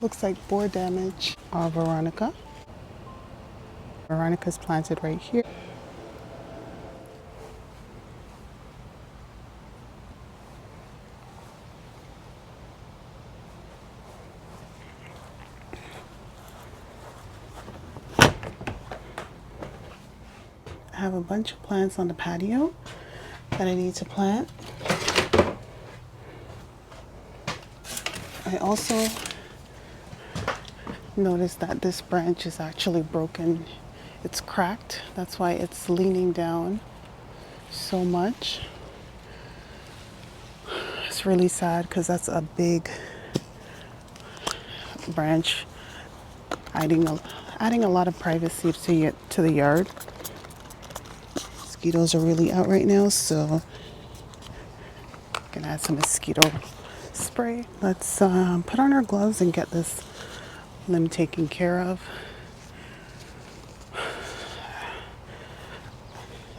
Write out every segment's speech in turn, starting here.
Looks like boar damage. Veronica. Veronica's planted right here. I have a bunch of plants on the patio that I need to plant. I also noticed that this branch is actually broken. It's cracked. That's why it's leaning down so much. It's really sad because that's a big branch adding a lot of privacy to the yard. Mosquitoes are really out right now, so I'm gonna add some mosquito spray. Let's put on our gloves and get this limb taken care of.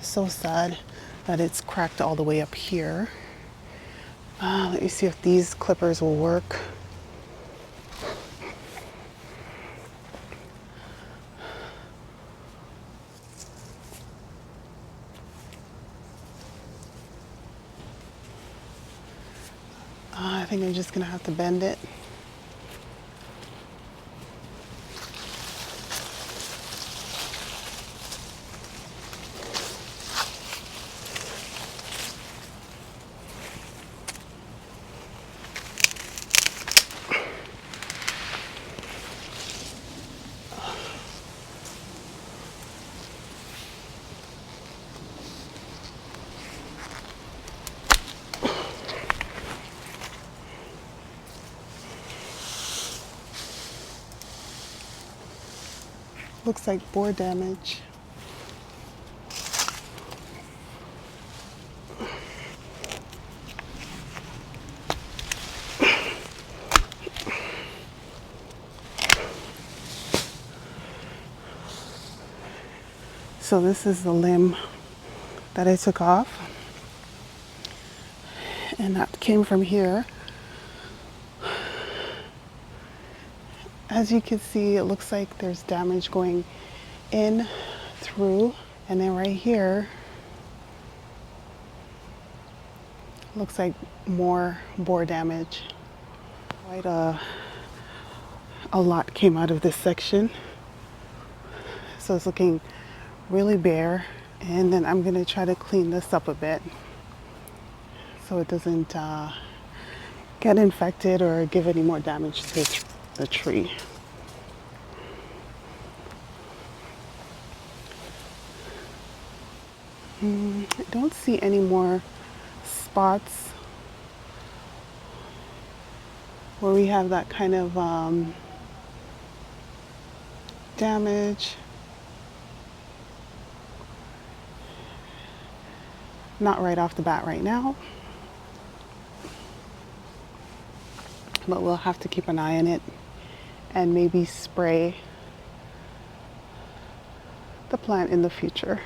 So sad that it's cracked all the way up here. Let me see if these clippers will work. I think I'm just gonna have to bend it. Looks like boar damage. So this is the limb that I took off, and that came from here. As you can see, it looks like there's damage going in through, and then right here looks like more boar damage. Quite a lot came out of this section, so it's looking really bare. And then I'm gonna try to clean this up a bit so it doesn't get infected or give any more damage to the tree. I don't see any more spots where we have that kind of damage. Not right off the bat right now, but we'll have to keep an eye on it and maybe spray the plant in the future.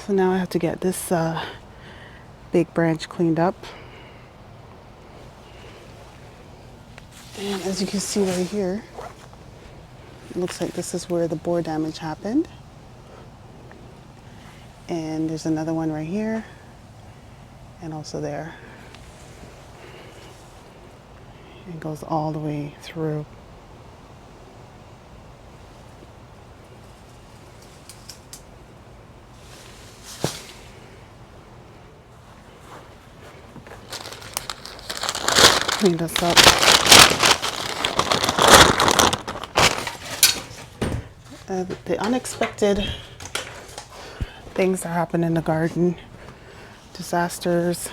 So now I have to get this big branch cleaned up. And as you can see right here, it looks like this is where the boar damage happened. And there's another one right here, and also there. It goes all the way through. Clean this up. The unexpected things that happen in the garden, disasters,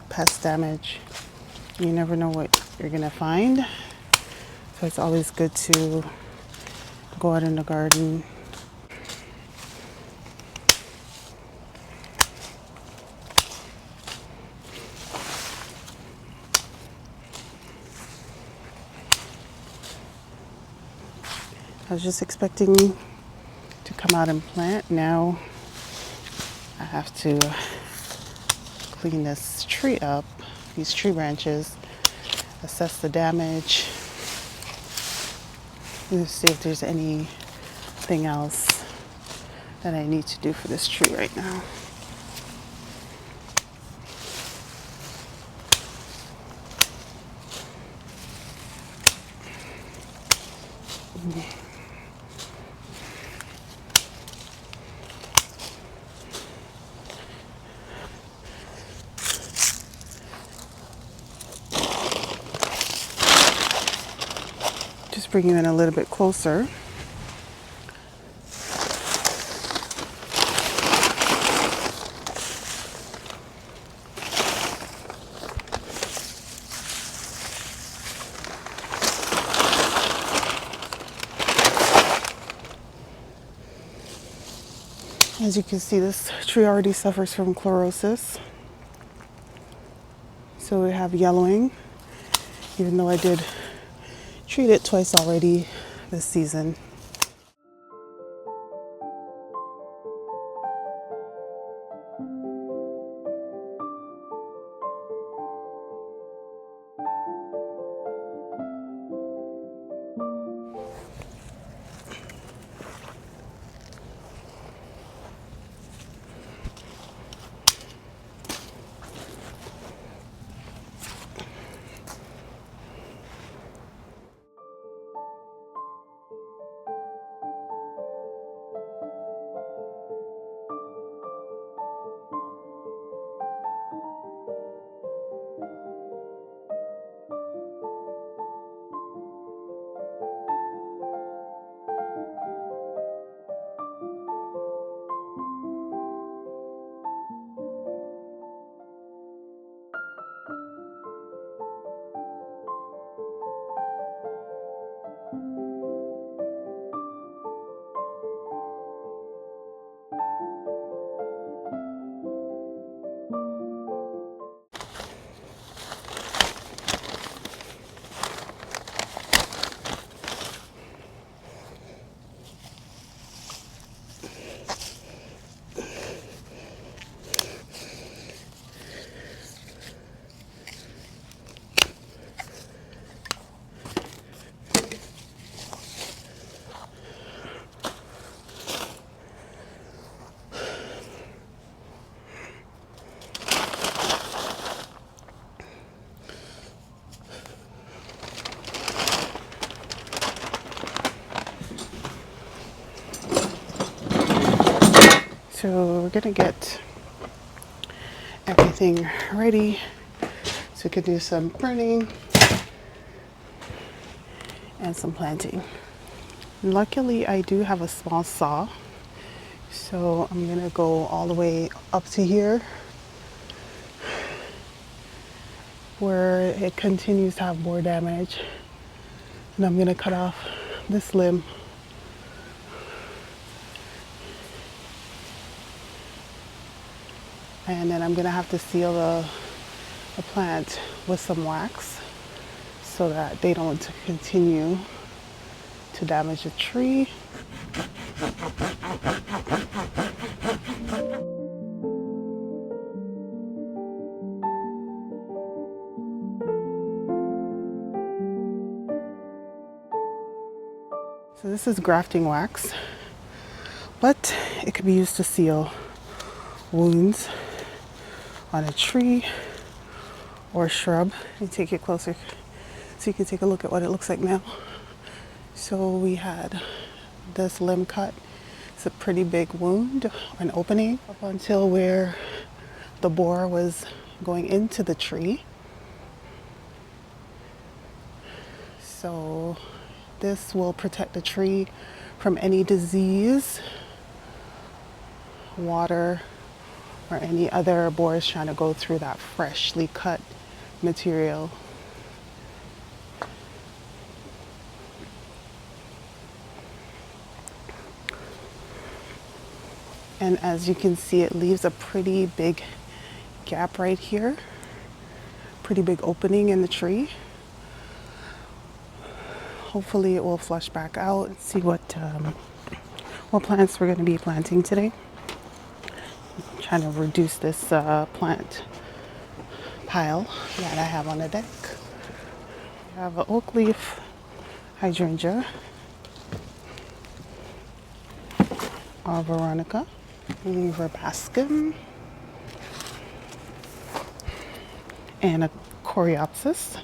pest damage. You never know what you're gonna find. So it's always good to go out in the garden. I was just expecting to come out and plant. Now I have to clean this tree up these tree branches, assess the damage, and see if there's anything else that I need to do for this tree right now. Just bring you in a little bit closer. As you can see, this tree already suffers from chlorosis. So we have yellowing, even though I did treat it twice already this season. So we're gonna get everything ready so we can do some pruning and some planting. Luckily, I do have a small saw, so I'm gonna go all the way up to here where it continues to have more damage, and I'm gonna cut off this limb. And then I'm gonna have to seal the plant with some wax so that they don't continue to damage the tree. So this is grafting wax, but it can be used to seal wounds on a tree or shrub. And take it closer so you can take a look at what it looks like now. So we had this limb cut. It's a pretty big wound, an opening up until where the boar was going into the tree. So this will protect the tree from any disease, water, or any other boars trying to go through that freshly cut material. And as you can see, it leaves a pretty big gap right here, pretty big opening in the tree. Hopefully it will flush back out. Let's see what plants we're going to be planting today. I'm trying to reduce this plant pile that I have on the deck. I have an oak leaf hydrangea, a veronica, verbascum, and a coreopsis.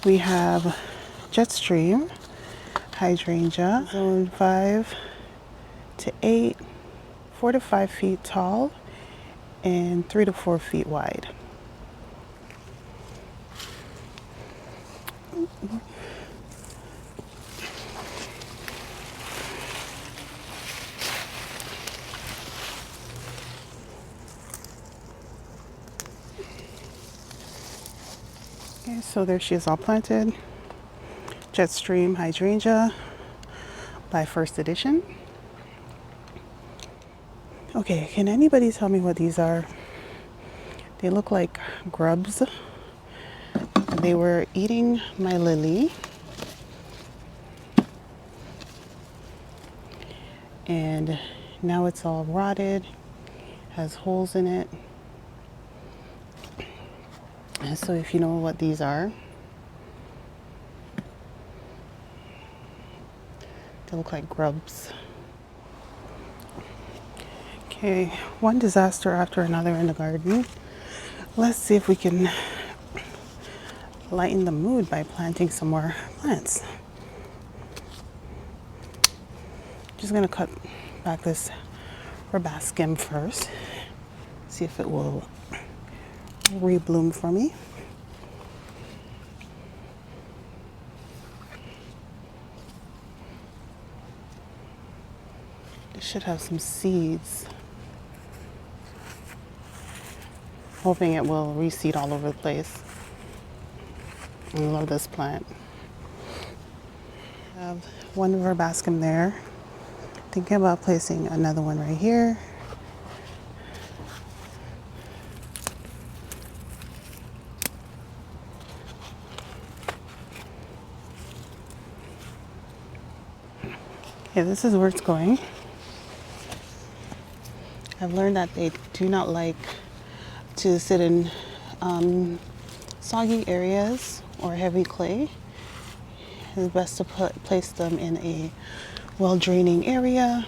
We have Jetstream hydrangea, zone 5 to 8, 4 to 5 feet tall, and 3 to 4 feet wide. Okay, so there she is, all planted. Jetstream hydrangea by First Edition. Okay, can anybody tell me what these are? They look like grubs. They were eating my lily. And now it's all rotted, has holes in it. And so if you know what these are, they look like grubs. Okay, one disaster after another in the garden. Let's see if we can lighten the mood by planting some more plants. Just gonna cut back this verbascum first, see if it will rebloom for me. It should have some seeds. Hoping it will reseed all over the place. I love this plant. I have one verbascum there. Thinking about placing another one right here. Okay, this is where it's going. I've learned that they do not like to sit in soggy areas or heavy clay. It's best to place them in a well-draining area.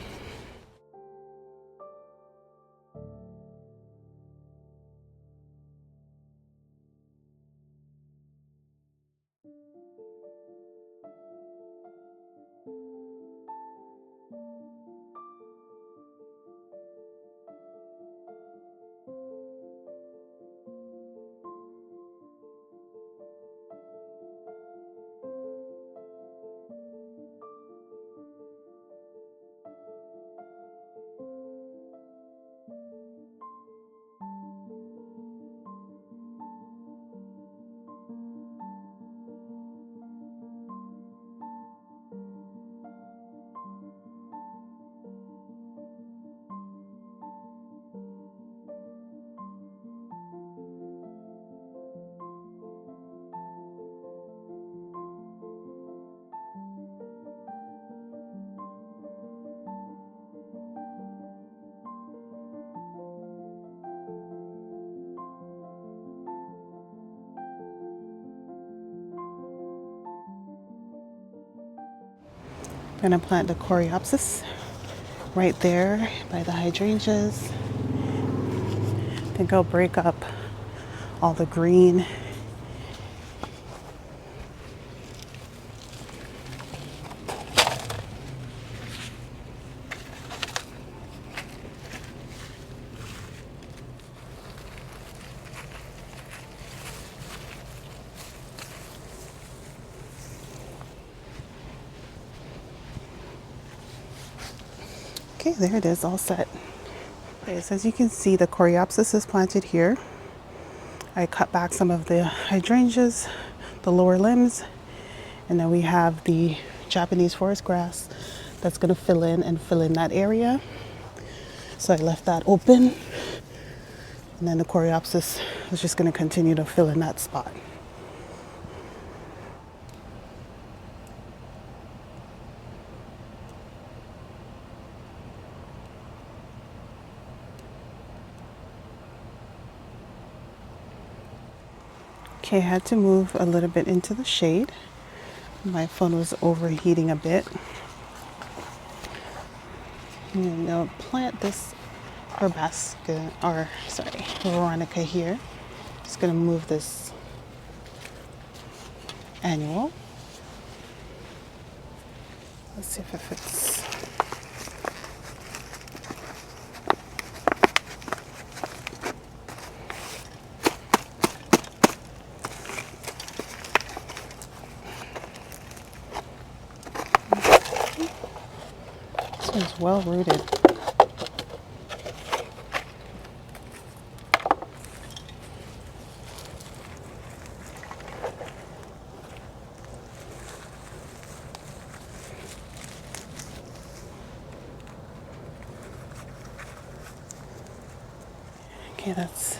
I'm gonna plant the coreopsis right there by the hydrangeas. I think I'll break up all the green. Okay, there it is, all set. Okay, so as you can see, the coreopsis is planted here. I cut back some of the hydrangeas, the lower limbs, and then we have the Japanese forest grass that's gonna fill in that area. So I left that open, and then the coreopsis is just gonna continue to fill in that spot. Okay, I had to move a little bit into the shade. My phone was overheating a bit. I'm gonna plant this Veronica here. Just gonna move this annual. Let's see if it fits. This one's well rooted. Okay, that's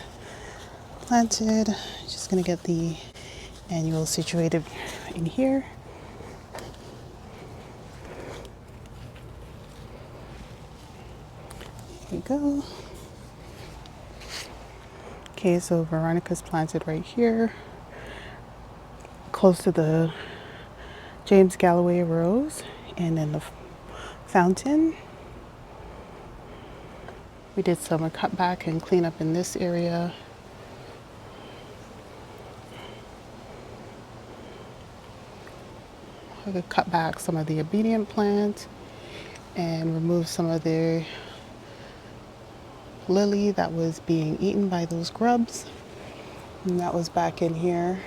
planted. Just gonna get the annual situated in here. Here we go. Okay, so Veronica's planted right here, close to the James Galloway rose, and then the fountain. We did some cutback and cleanup in this area. I could cut back some of the obedient plant and remove some of the lily that was being eaten by those grubs. And that was back in here.